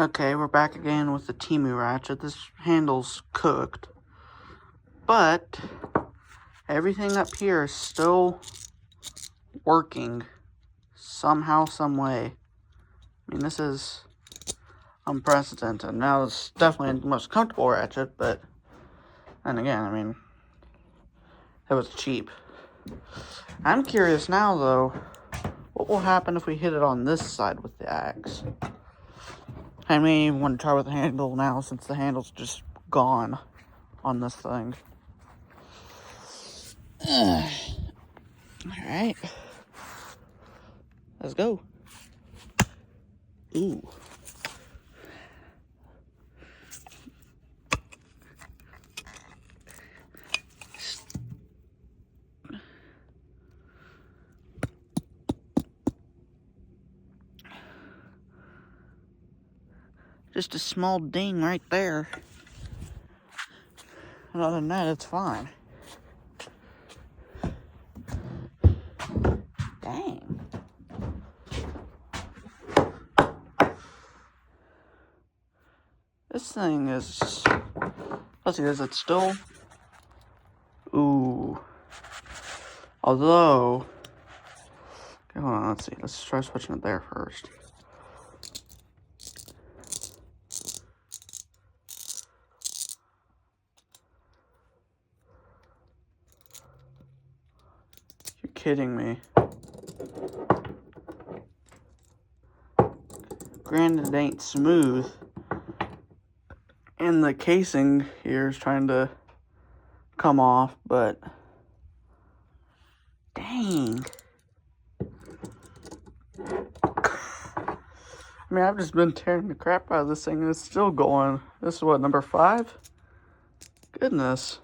Okay, we're back again with the Temu ratchet. This handle's cooked, but everything up here is still working somehow, some way. I mean, this is unprecedented. Now, it's definitely the most comfortable ratchet, but then again, I mean, it was cheap. I'm curious now, though, what will happen if we hit it on this side with the axe? I may even want to try with the handle now, since the handle's just gone on this thing. Alright. Let's go. Ooh. Just a small ding right there. And other than that, it's fine. Dang. This thing is... Let's see, is it still... Ooh. Although... Okay, hold on, let's see. Let's try switching it there first. You're kidding me. Granted, it ain't smooth. And the casing here is trying to come off, but dang. I mean, I've just been tearing the crap out of this thing and it's still going. This is what, number 5? Goodness.